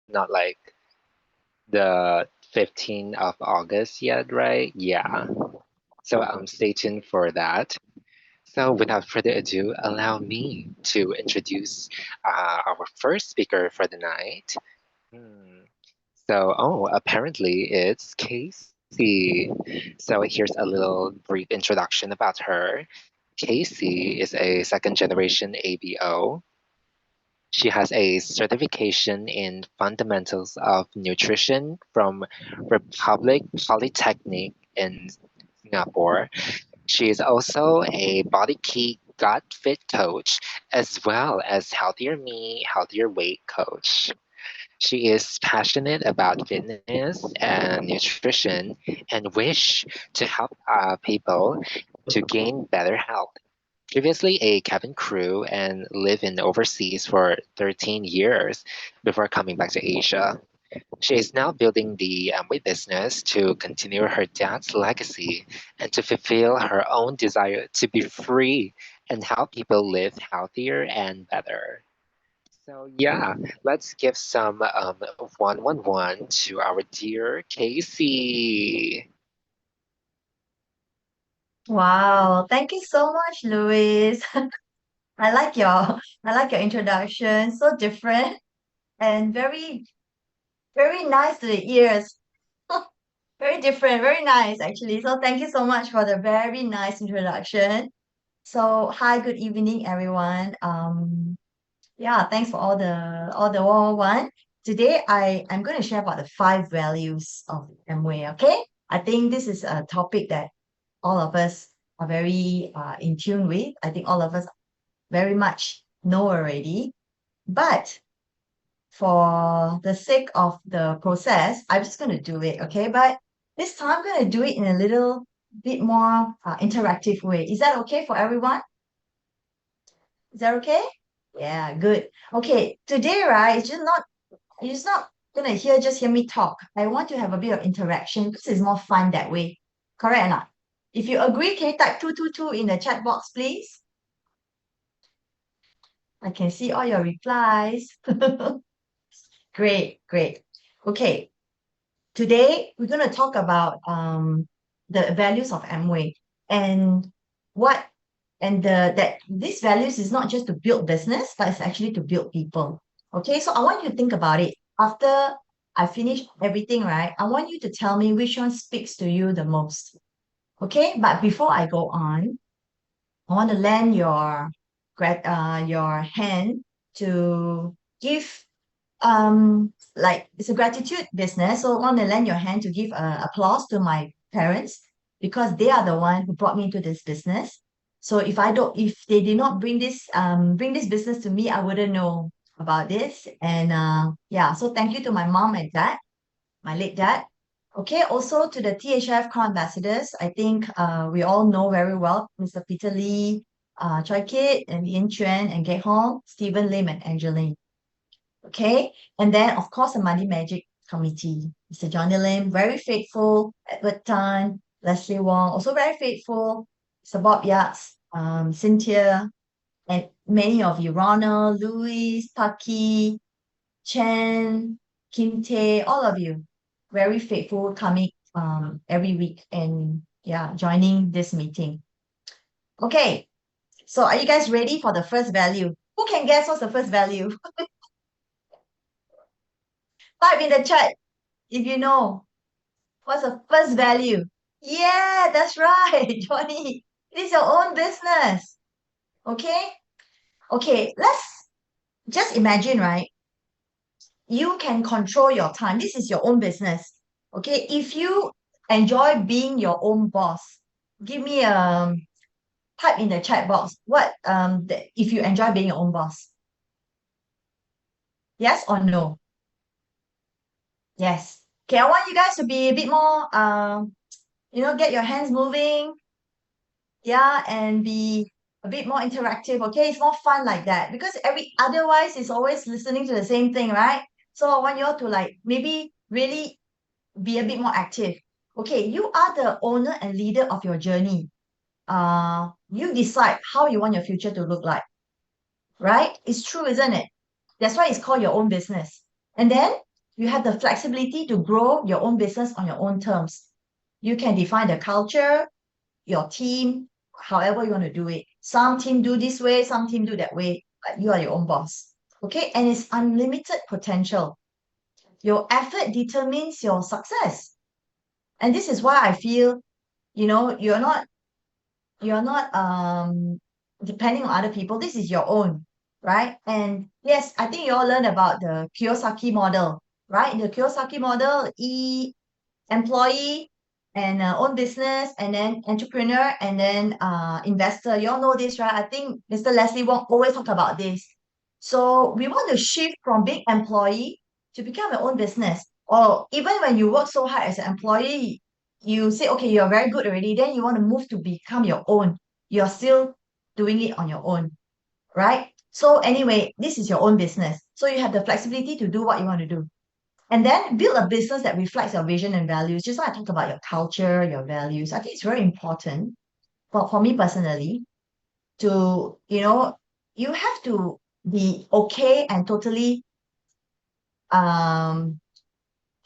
not like the 15th of August yet, right? Yeah. So stay tuned for that. So without further ado, allow me to introduce our first speaker for the night. Hmm. Apparently it's Casey. So here's a little brief introduction about her. Casey is a second generation ABO. She has a certification in fundamentals of nutrition from Republic Polytechnic in Singapore. She is also a body key gut fit coach as well as healthier me, healthier weight coach. She is passionate about fitness and nutrition and wish to help people to gain better health. Previously a cabin crew and lived in overseas for 13 years before coming back to Asia. She is now building the Amway business to continue her dad's legacy and to fulfill her own desire to be free and help people live healthier and better. So yeah, let's give some 111 to our dear Casey. Wow, thank you so much, Louis. I like your introduction. So different and very nice to the ears. Very different, very nice actually. So thank you so much for the very nice introduction. So hi, good evening, everyone. Yeah, thanks for all the 111. Today I'm going to share about the five values of Amway. Okay, I think this is a topic that all of us are very in tune with. I think all of us very much know already. But for the sake of the process, I'm just going to do it, okay? But this time I'm going to do it in a little bit more interactive way. Is that okay for everyone? Is that okay? Yeah, good. Okay, today, right, it's not gonna hear me talk. I want to have a bit of interaction because it's more fun that way. Correct or not? If you agree, can you type 222 in the chat box, please? I can see all your replies. Great, great. Okay, today we're going to talk about the values of Amway and what and that these values is not just to build business, but it's actually to build people. Okay, so I want you to think about it. After I finish everything, right? I want you to tell me which one speaks to you the most. Okay, but before I go on, I want to lend your hand to give like it's a gratitude business, so I want to lend your hand to give applause to my parents because they are the one who brought me into this business. So if they did not bring this business to me, I wouldn't know about this. And yeah, so thank you to my mom and dad, my late dad. Okay, also to the THF Crown Ambassadors, I think we all know very well Mr. Peter Lee, Choi Kit, and Ian Chuan, and Gek Hong, Stephen Lim, and Angeline. Okay. And then, of course, the Money Magic Committee. Mr. Johnny Lim, very faithful. Edward Tan, Leslie Wong, also very faithful. Mr. Bob Yates, Cynthia, and many of you, Ronald, Louis, Taki, Chen, Kim Tae, all of you, very faithful coming every week and yeah, joining this meeting. Okay. So are you guys ready for the first value? Who can guess what's the first value? Type in the chat if you know. What's the first value? Yeah, that's right, Johnny. It is your own business. Okay? Okay, let's just imagine, right? You can control your time. This is your own business. Okay? If you enjoy being your own boss, give me type in the chat box if you enjoy being your own boss. Yes or no? Yes. Okay, I want you guys to be a bit more get your hands moving, yeah, and be a bit more interactive. Okay, it's more fun like that because every otherwise it's always listening to the same thing, right? So I want you all to like maybe really be a bit more active. Okay, you are the owner and leader of your journey. You decide how you want your future to look like, right? It's true, isn't it? That's why it's called your own business. And then You have the flexibility to grow your own business on your own terms. You can define the culture, your team, however you want to do it. Some team do this way, some team do that way, but you are your own boss. Okay, and it's unlimited potential. Your effort determines your success. And this is why I feel, you're not depending on other people. This is your own, right? And yes, I think you all learned about the Kiyosaki model, right? In the Kiyosaki model, employee and own business and then entrepreneur and then investor. You all know this, right? I think Mr. Leslie Wong always talk about this. So we want to shift from being employee to become your own business. Or even when you work so hard as an employee, you say, okay, you're very good already, then you want to move to become your own. You're still doing it on your own, right? So anyway, this is your own business. So you have the flexibility to do what you want to do. And then build a business that reflects your vision and values. Just like I talked about your culture, your values. I think it's very important for me personally to, you have to be okay and totally um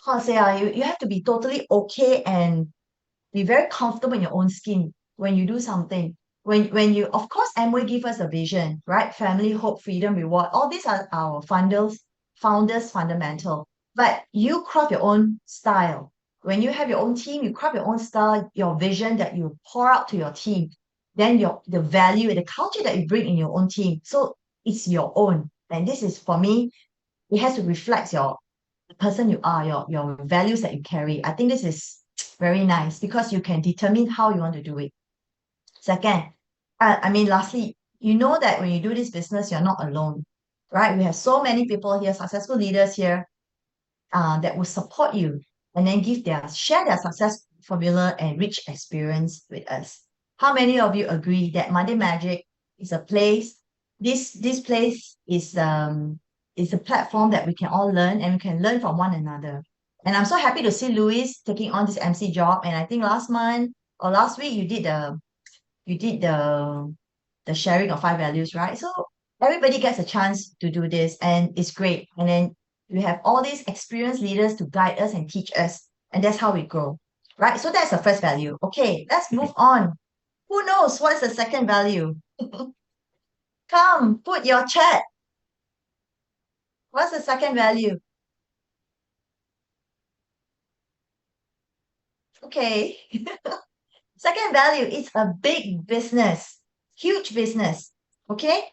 how to say you have to be totally okay and be very comfortable in your own skin when you do something. When you, of course, Amway give us a vision, right? Family, hope, freedom, reward. All these are our founders fundamental. But you craft your own style. When you have your own team, you craft your own style, your vision that you pour out to your team. Then the value and the culture that you bring in your own team. So it's your own. And this is for me, it has to reflect the person you are, your values that you carry. I think this is very nice because you can determine how you want to do it. Second, lastly, you know that when you do this business, you're not alone, right? We have so many people here, successful leaders here, that will support you and then share their success formula and rich experience with us. How many of you agree that Monday Magic is a place? This place is a platform that we can all learn and we can learn from one another. And I'm so happy to see Louis taking on this MC job. And I think last month or last week you did the sharing of five values, right? So everybody gets a chance to do this and it's great. And then we have all these experienced leaders to guide us and teach us. And that's how we grow. Right? So that's the first value. Okay, let's move on. Who knows what's the second value? Come, put your chat. What's the second value? Okay. Second value is a big business, huge business. Okay?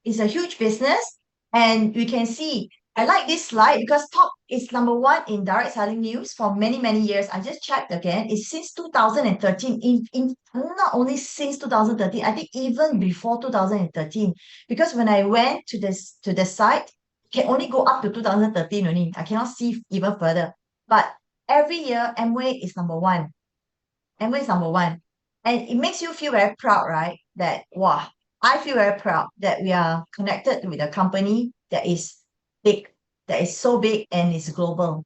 It's a huge business. And you can see, I like this slide because top is number one in direct selling news for many, many years. I just checked again. It's since 2013. Not only since 2013, I think even before 2013. Because when I went to the site, can only go up to 2013 only. I cannot see even further. But every year, Amway is number one. Amway is number one. And it makes you feel very proud, right? That, wow, I feel very proud that we are connected with a company that is big, that is so big and is global.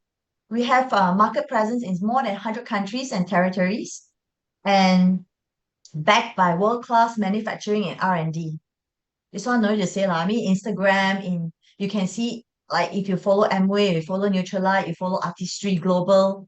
We have a market presence in more than 100 countries and territories and backed by world-class manufacturing and R&D. This one no need to say lah. I mean, Instagram, you can see, like, if you follow Amway, you follow Neutralite, you follow Artistry Global,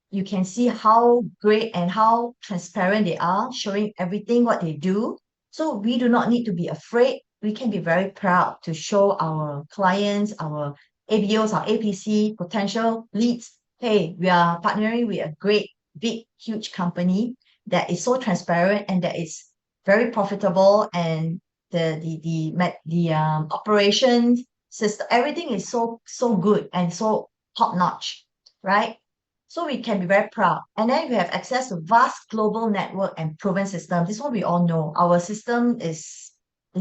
you can see how great and how transparent they are, showing everything what they do. So we do not need to be afraid. We can be very proud to show our clients, our ABOs, our APC, potential leads. Hey, we are partnering with a great, big, huge company that is so transparent and that is very profitable, and the operations system, everything is so good and so top notch, right? So we can be very proud. And then we have access to vast global network and proven system. This one we all know. Our system is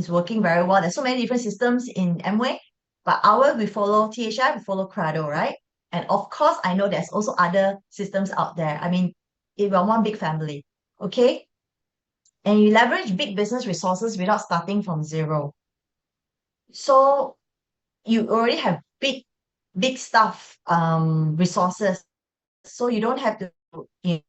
working very well. There's so many different systems in Amway, but our we follow THF, we follow Crado, right? And of course, I know there's also other systems out there. I mean, if we're one big family, okay? And you leverage big business resources without starting from zero. So you already have big stuff, resources. So you don't have to, you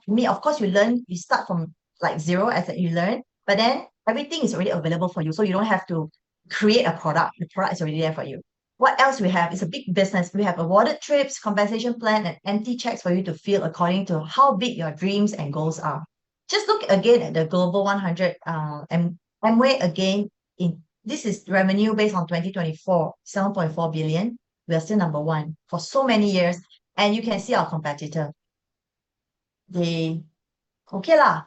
me, of course, you start from like zero as you learn, but then everything is already available for you. So you don't have to create a product. The product is already there for you. What else we have? It's a big business. We have awarded trips, compensation plan, and empty checks for you to fill according to how big your dreams and goals are. Just look again at the Global 100 and Amway again. This is revenue based on 2024, 7.4 billion. We are still number one for so many years. And you can see our competitor. They, okay lah,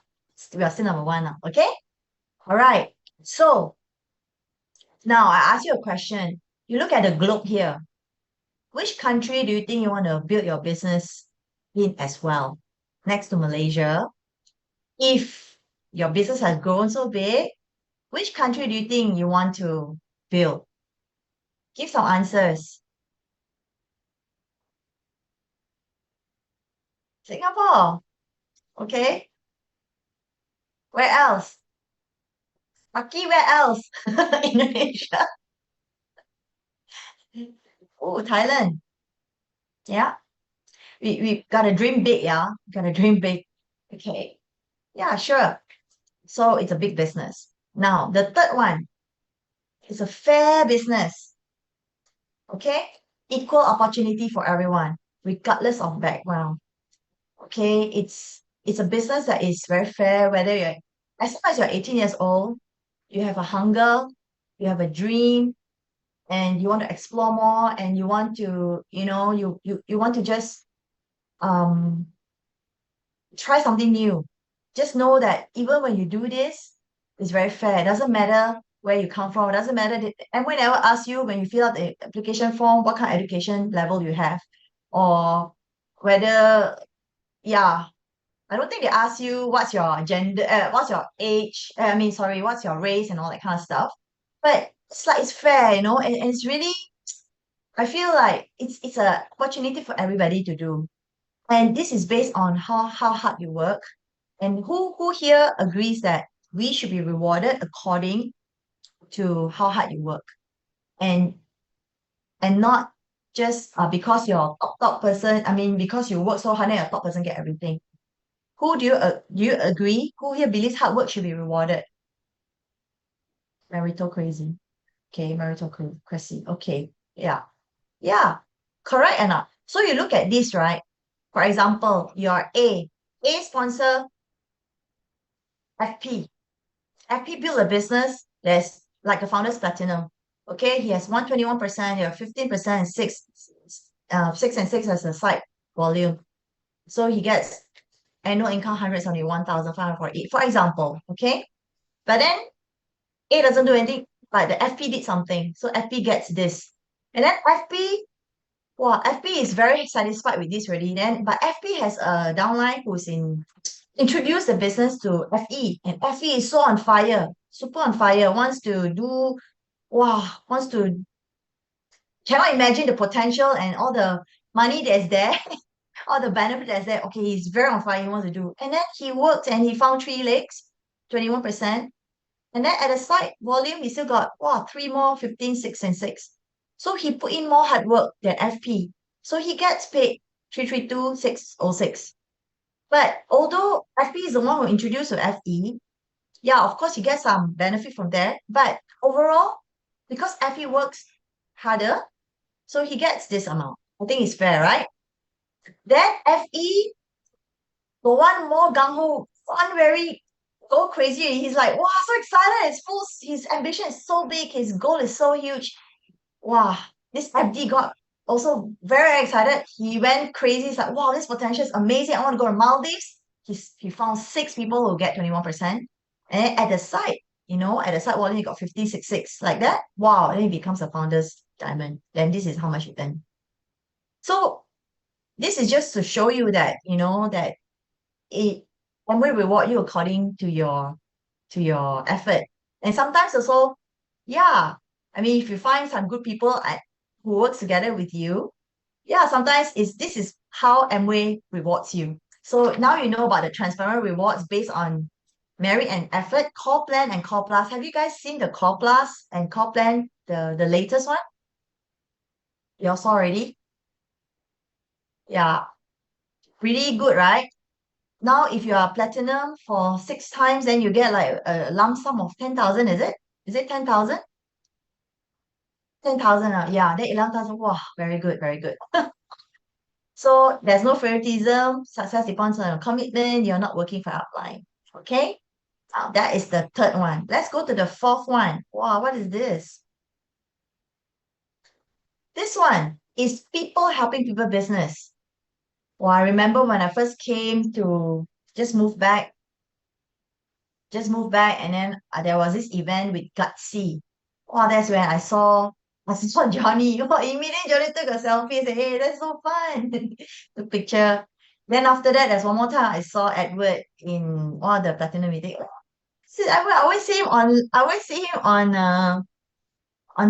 we are still number one now, okay? All right. So now I ask you a question. You look at the globe here. Which country do you think you want to build your business in as well? Next to Malaysia. If your business has grown so big, which country do you think you want to build? Give some answers. Singapore. Okay. Where else? Lucky, where else? Indonesia. Oh, Thailand. Yeah. We gotta dream big, yeah. Gotta dream big. Okay. Yeah, sure. So it's a big business. Now, the third one is a fair business. Okay? Equal opportunity for everyone, regardless of background. Okay? It's a business that is very fair, whether you're as long as you're 18 years old, you have a hunger, you have a dream, and you want to explore more, and you want to, you want to just um try something new. Just know that even when you do this, it's very fair. It doesn't matter where you come from. It doesn't matter. And whenever ask you when you fill out the application form, what kind of education level you have, or whether, yeah, I don't think they ask you what's your gender, what's your age. I mean, sorry, what's your race and all that kind of stuff. But it's like it's fair, and it's really. I feel like it's a opportunity for everybody to do, and this is based on how hard you work. And who here agrees that we should be rewarded according to how hard you work, and not just because you're a top person. I mean, because you work so hard and you're a top person get everything. Who do you agree? Who here believes hard work should be rewarded? Meritocracy. Okay, meritocracy. Okay, yeah, yeah, correct or not? So you look at this, right? For example, your A sponsor FP. FP built a business that's like a founder's platinum. Okay, he has 121%, you have 15%, and 6 as a side volume. So he gets annual income 171,548, for example. Okay. But then A doesn't do anything, but the FP did something. So FP gets this. And then FP is very satisfied with this already. But FP has a downline who's introduced the business to FE, and FE is so on fire, super on fire, wants to, cannot imagine the potential and all the money that's there, all the benefit that's there. Okay, he's very on fire, he wants to do. And then he worked and he found three legs, 21%. And then at the side volume, he still got, three more, 15, 6, and 6. So he put in more hard work than FP. So he gets paid 332,606. But although FP is the one who introduced to FE, yeah, of course, you get some benefit from that. But overall, because FE works harder, so he gets this amount. I think it's fair, right? Then FE, the one more gung ho, one very go crazy. He's like, wow, so excited. His ambition is so big, his goal is so huge. Wow, this FD got also very excited. He went crazy. He's like, wow, this potential is amazing. I want to go to Maldives. He found six people who get 21%. And then at the side, at the side wallet, he got 1566 like that. Wow, then he becomes a founder's diamond. Then this is how much he earned. So this is just to show you that, that it and we reward you according to your effort. And sometimes also, yeah, I mean, if you find some good people who works together with you, yeah, sometimes this is how Amway rewards you. So now you know about the transparent rewards based on merit and effort, core plan and core plus. Have you guys seen the core plus and core plan, the latest one? You all saw already? Yeah, really good, right? Now, if you are platinum for 6 times, then you get like a lump sum of 10,000, is it? Is it 10,000? 10,000. Yeah, then 11,000. Wow, very good, very good. So there's no favoritism. Success depends on your commitment. You're not working for outline. Okay. Now that is the third one. Let's go to the fourth one. Wow, what is this? This one is people helping people business. Well, I remember when I first came to just move back, just moved back, and then there was this event with Gutsy. Wow, that's when I saw Johnny. Oh, immediately Johnny took a selfie and said, hey, that's so fun. The picture. Then after that, there's one more time I saw Edward in one of the platinum meeting. See, I always see him on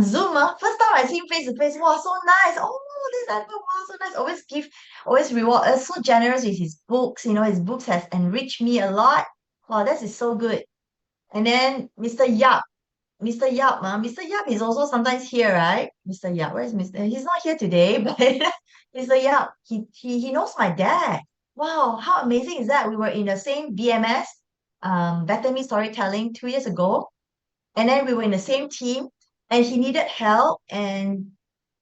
Zoom. First time I see him face to face. Wow, so nice. Oh, this Edward, wow, so nice. Always reward us. So generous with his books. His books has enriched me a lot. Wow, this is so good. And then Mr. Yap is also sometimes here, right? Mr. Yap, where is Mr. He's not here today, but Mr. Yap, he knows my dad. Wow, how amazing is that? We were in the same BMS, Better Me Storytelling 2 years ago, and then we were in the same team, and he needed help, and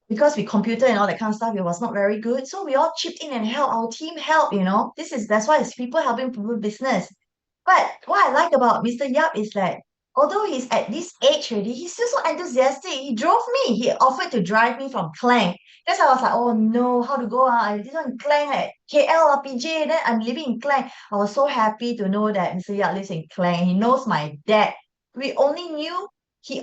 because we computer and all that kind of stuff, it was not very good. So we all chipped in and helped. Our team helped. That's why it's people helping people business. But what I like about Mr. Yap is that although he's at this age already, he's still so enthusiastic. He drove me. He offered to drive me from Klang. That's why I was like, oh no, how to go? This one Klang at KL or PJ. Then I'm living in Klang. I was so happy to know that Mr. Yap lives in Klang. He knows my dad. We only knew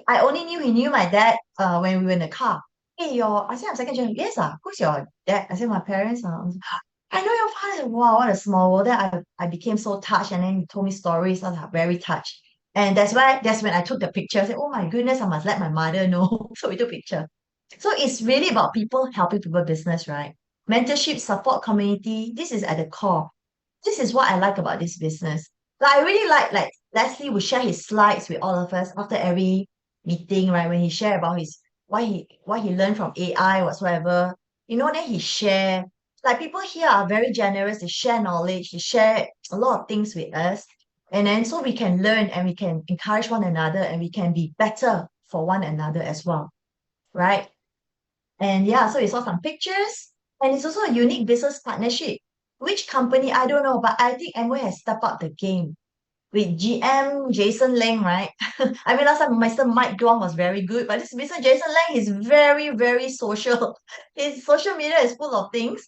I only knew he knew my dad when we were in the car. Hey, I said I'm second generation. Yes, who's your dad? I said my parents. I know your father. Wow, what a small world. Then I became so touched, and then he told me stories. I was like, very touched. And that's when I took the picture. I said, oh my goodness, I must let my mother know. So we took picture. So it's really about people helping people business, right? Mentorship, support community. This is at the core. This is what I like about this business. Like I really like Leslie would share his slides with all of us after every meeting, right? When he share about his what he learned from AI whatsoever. Then he share. Like people here are very generous. They share knowledge. They share a lot of things with us. And then so we can learn and we can encourage one another and we can be better for one another as well, right? And yeah, so we saw some pictures, and it's also a unique business partnership. Which company, I don't know, but I think Amway has stepped up the game with GM Jason Lang, right? I mean, last time Mr. Mike Duong was very good, but this Mr. Jason Lang is very, very social. His social media is full of things.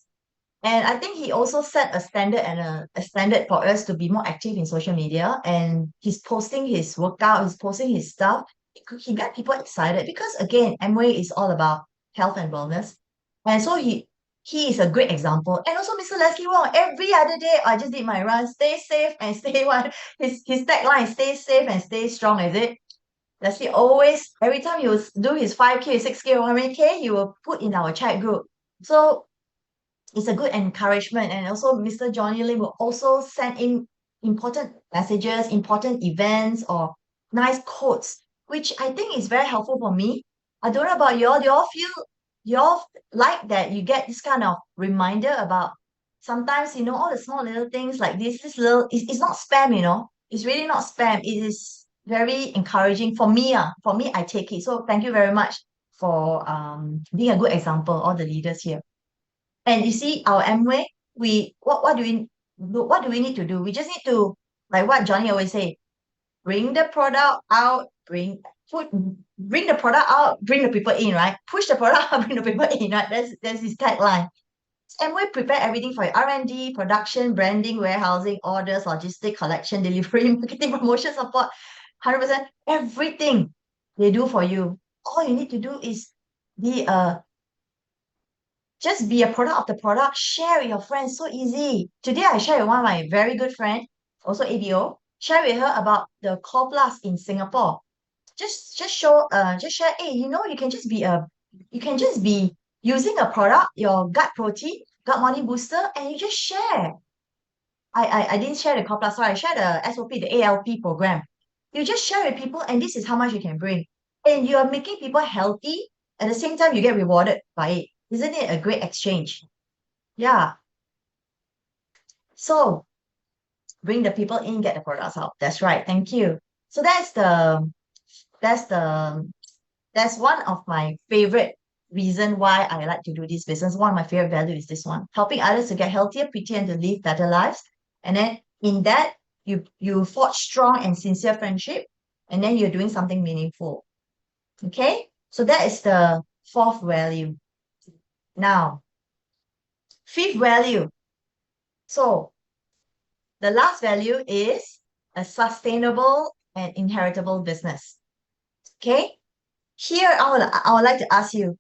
And I think he also set a standard and a standard for us to be more active in social media. And he's posting his workout, he's posting his stuff. He got people excited because again, Amway is all about health and wellness. And so he is a great example. And also Mr. Leslie Wong, every other day I just did my run, stay safe and stay what his tagline, stay safe and stay strong, is it? Leslie always, every time he will do his 5K, 6K, 100K, he will put in our chat group. So it's a good encouragement. And also, Mr. Johnny Lim will also send in important messages, important events, or nice quotes, which I think is very helpful for me. I don't know about y'all. Do y'all feel y'all like that? You get this kind of reminder about sometimes, all the small little things like this little, it's not spam, It's really not spam. It is very encouraging for me. For me, I take it. So thank you very much for being a good example, all the leaders here. And you see, our Amway, what do we need to do? We just need to, like what Johnny always say, bring the product out, bring the product out, bring the people in, right? Push the product out, bring the people in, right? That's his tagline. Amway prepare everything for you. R&D, production, branding, warehousing, orders, logistic, collection, delivery, marketing, promotion support, 100%, everything they do for you. All you need to do is be a just be a product of the product, share with your friends, so easy. Today I share with one of my very good friend, also ABO, share with her about the Core Plus in Singapore. Just share, hey, you can just be using a product, your gut protein, gut morning booster, and you just share. I didn't share the Core Plus, so I share the SOP, the ALP program. You just share with people, and this is how much you can bring. And you are making people healthy. At the same time, you get rewarded by it. Isn't it a great exchange? Yeah. So bring the people in, get the products out. That's right. Thank you. So that's the That's one of my favorite reason why I like to do this business. One of my favorite value is this one, helping others to get healthier, prettier, and to live better lives. And then in that, you forge strong and sincere friendship, and then you're doing something meaningful. Okay? So that is the fourth value. Now, fifth value. So the last value is a sustainable and inheritable business. Okay? Here, I would like to ask you,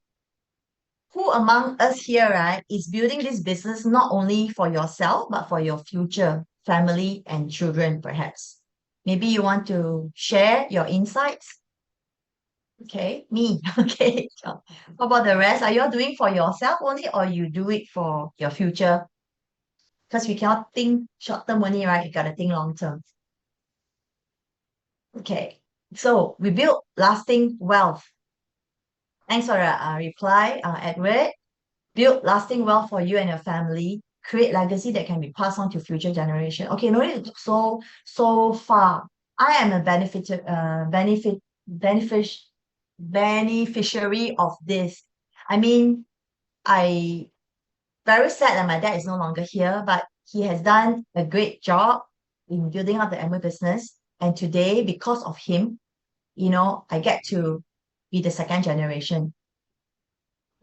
who among us here, right, is building this business not only for yourself, but for your future family and children, perhaps? Maybe you want to share your insights. Okay, me. Okay. So how about the rest? Are you all doing for yourself only, or you do it for your future? Because we cannot think short term only, right? You gotta think long term. Okay. So we build lasting wealth. Thanks for the reply, Edward. Build lasting wealth for you and your family. Create legacy that can be passed on to future generation. Okay, no need to look so far. I am a benefic beneficiary of this. I mean, I very sad that my dad is no longer here, but he has done a great job in building up the Amway business. And today, because of him, I get to be the second generation.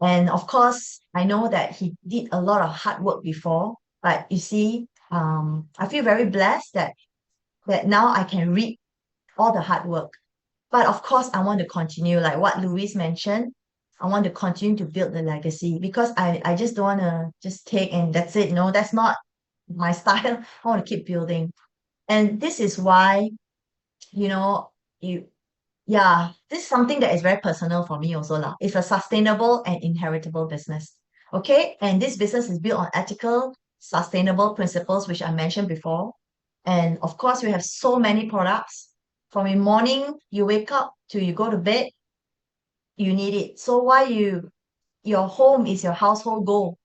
And of course, I know that he did a lot of hard work before, but you see, I feel very blessed that now I can reap all the hard work. But of course, I want to continue, like what Louise mentioned. I want to continue to build the legacy because I just don't want to just take and that's it. No, that's not my style. I want to keep building. And this is why, you know, you yeah, this is something that is very personal for me also lah. It's a sustainable and inheritable business. Okay, and this business is built on ethical, sustainable principles, which I mentioned before. And of course, we have so many products. From the morning you wake up to you go to bed, you need it. So why your home is your household goal?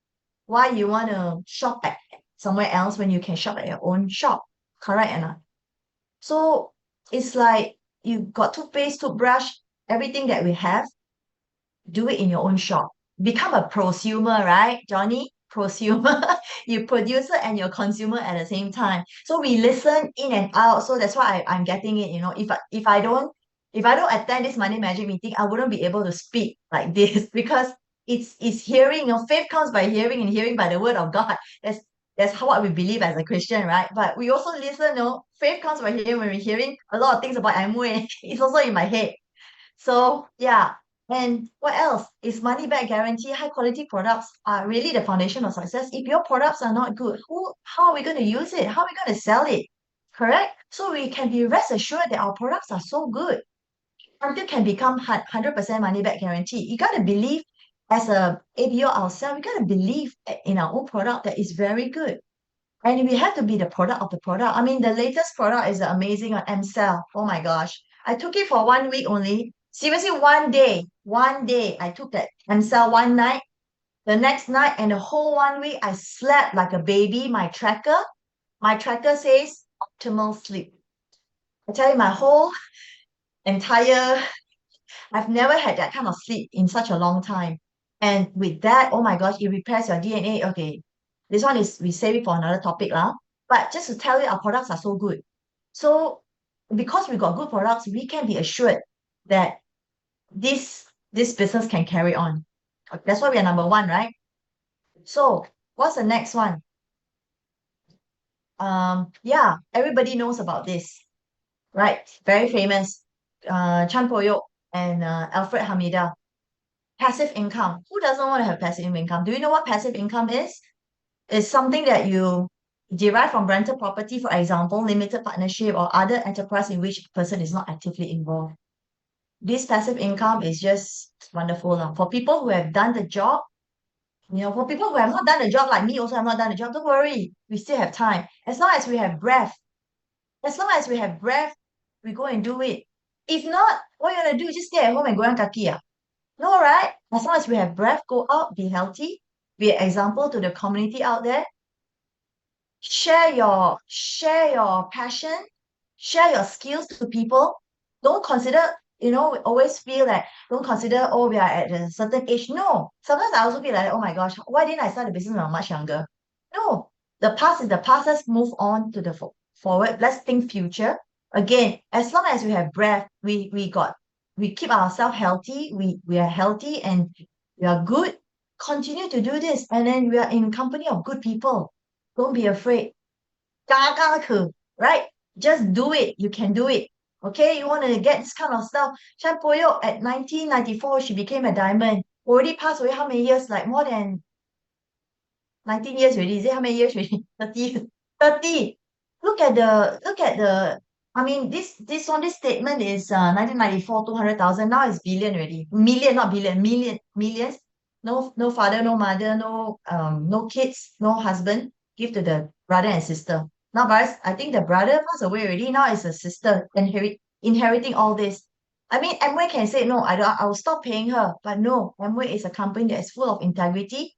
Why you want to shop at somewhere else when you can shop at your own shop? Correct or not? So it's like you got toothpaste, toothbrush, everything that we have, do it in your own shop. Become a prosumer, right, Johnny? Prosumer. You producer and your consumer at the same time. So we listen in and out. So that's why I'm getting it. If I don't attend this money magic meeting, I wouldn't be able to speak like this because it's hearing. Faith comes by hearing and hearing by the word of God. That's how what we believe as a Christian, right? But we also listen. Faith comes by hearing when we're hearing a lot of things about Amway. It's also in my head. So yeah. And what else? Is money back guarantee, high quality products are really the foundation of success. If your products are not good, how are we going to use it? How are we going to sell it? Correct? So we can be rest assured that our products are so good until can become 100% money back guarantee. You got to believe as a ABO ourselves, we got to believe in our own product that is very good. And we have to be the product of the product. I mean, the latest product is the amazing on M-Cell. Oh my gosh. I took it for 1 week only. Seriously, one day, I took that M-Cell one night. The next night and the whole 1 week, I slept like a baby. My tracker says optimal sleep. I tell you, my whole entire, I've never had that kind of sleep in such a long time. And with that, oh my gosh, it repairs your DNA. Okay, this one is we save it for another topic lah. But just to tell you, our products are so good. So because we got good products, we can be assured that this business can carry on. That's why we are number one, right? So what's the next one? Yeah, everybody knows about this, right? Very famous. Chan Poyok and Alfred Hamida. Passive income. Who doesn't want to have passive income? Do you know what passive income is? It's something that you derive from rental property, for example, limited partnership or other enterprise in which a person is not actively involved. This passive income is just wonderful. For people who have done the job, for people who have not done the job, like me also have not done the job, don't worry. We still have time. As long as we have breath, we go and do it. If not, what you want to do? Just stay at home and go on kaki. No, right? As long as we have breath, go out, be healthy, be an example to the community out there. Share your passion, share your skills to people. Don't consider we always feel that don't consider, oh, we are at a certain age. No, sometimes I also feel like, oh my gosh, why didn't I start a business when I'm much younger? No, the past is the past. Let's move on to the forward. Let's think future. Again, as long as we have breath, we keep ourselves healthy. We are healthy and we are good. Continue to do this, and then we are in company of good people. Don't be afraid. 刚刚可, right? Just do it. You can do it. Okay, you want to get this kind of stuff. Shan Poyo at 1994, she became a diamond. Already passed away how many years? Like more than 19 years already. Is it how many years already? 30. 30. Look at the I mean this statement is 1994, 200,000. Now it's billion already. Million, not billion, millions. No father, no mother, no kids, no husband. Give to the brother and sister. Now, but I think the brother passed away already. Now it's a sister inheriting all this. I mean, Amway can say no, I will stop paying her. But no, Amway is a company that is full of integrity,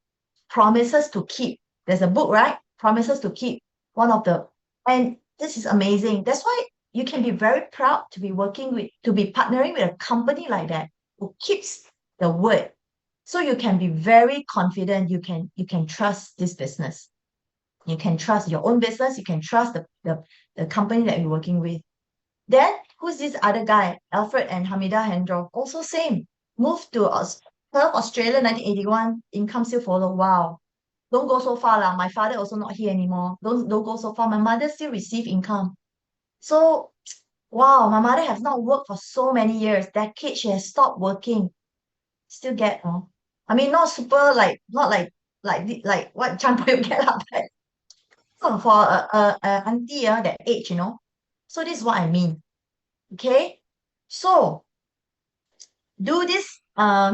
promises to keep. There's a book, right? Promises to keep. One of the, and this is amazing. That's why you can be very proud to be partnering with a company like that who keeps the word. So you can be very confident. You can trust this business. You can trust your own business. You can trust the company that you're working with. Then who's this other guy? Alfred and Hamida Hendro. Also same. Moved to Perth, Australia, 1981. Income still follow. Wow. Don't go so far lah. My father also not here anymore. Don't go so far. My mother still receive income. So wow, my mother has not worked for so many years. Decades she has stopped working. Still get, I mean, not super like not like what Chan Boy get up, but for a auntie that age. So this is what I mean. Okay, so do this.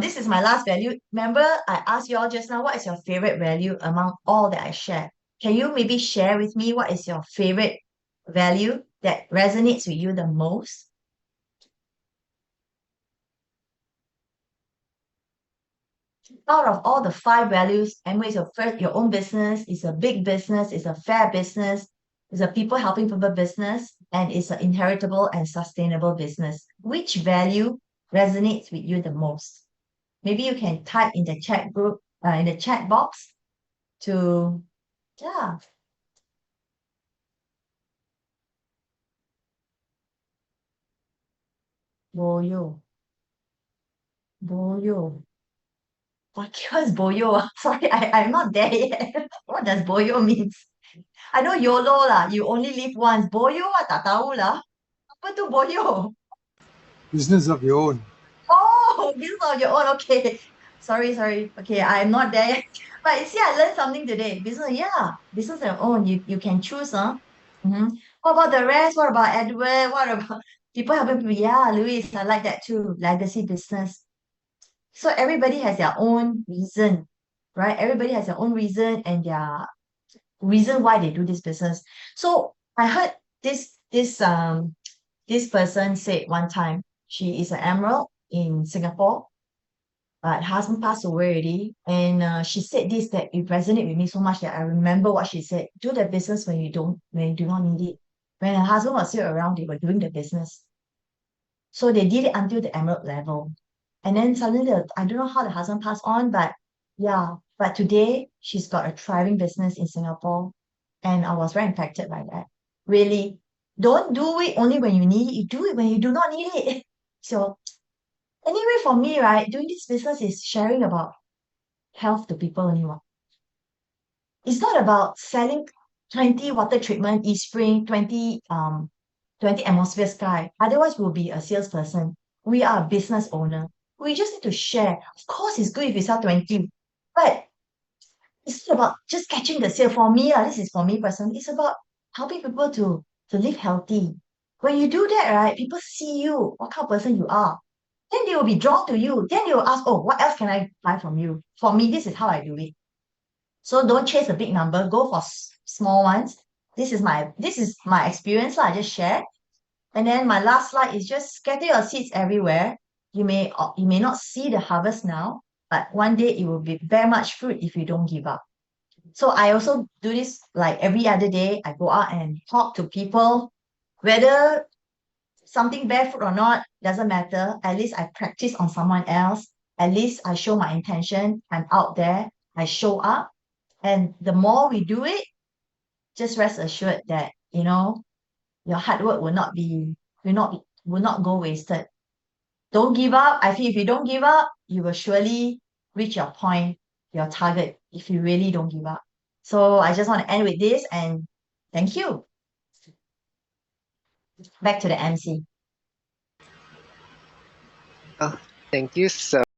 This is my last value. Remember, I asked you all just now, what is your favorite value among all that I shared? Can you maybe share with me what is your favorite value that resonates with you the most? Out of all the five values, Amway is your own business, it's a big business, it's a fair business, it's a people helping people business, and it's an inheritable and sustainable business. Which value resonates with you the most? Maybe you can type in the chat group, in the chat box to, yeah, boyo, boyo. What is boyo? Sorry, I'm not there yet. What does boyo means? I know YOLO lah, you only live once. Boyo, tak tahu lah. Apa tu boyo? Business of your own. Oh, business of your own. Okay. Sorry. Okay, I'm not there yet. But you see, I learned something today. Business, yeah, business of your own. You can choose, huh? What about the rest? What about Edward? What about people helping people? Yeah, Louis, I like that too. Legacy business. So everybody has their own reason, right? Everybody has their own reason and their reason why they do this business. So I heard this person said one time she is an emerald in Singapore, but husband passed away already. And she said this that it resonated with me so much that I remember what she said. Do the business when you do not need it. When her husband was still around, they were doing the business. So they did it until the emerald level. And then suddenly, I don't know how the husband passed on, but yeah. But today, she's got a thriving business in Singapore. And I was very impacted by that. Really, don't do it only when you need it. You do it when you do not need it. So anyway, for me, right, doing this business is sharing about health to people anymore. It's not about selling 20 water treatment, e-spring, 20 atmosphere sky. Otherwise, we'll be a salesperson. We are a business owner. We just need to share. Of course, it's good if you sell 20, but it's not about just catching the sale. For me, this is for me personally, it's about helping people to live healthy. When you do that, right, people see you, what kind of person you are. Then they will be drawn to you. Then they will ask, oh, what else can I buy from you? For me, this is how I do it. So don't chase a big number. Go for small ones. This is my experience. I just share. And then my last slide is just scatter your seeds everywhere. You may not see the harvest now, but one day it will bear much fruit if you don't give up. So I also do this like every other day. I go out and talk to people, whether something barefoot or not, doesn't matter. At least I practice on someone else. At least I show my intention. I'm out there. I show up. And the more we do it, just rest assured that, your hard work will not go wasted. Don't give up. I feel if you don't give up, you will surely reach your point, your target, if you really don't give up. So I just want to end with this and thank you. Back to the MC. Oh, thank you so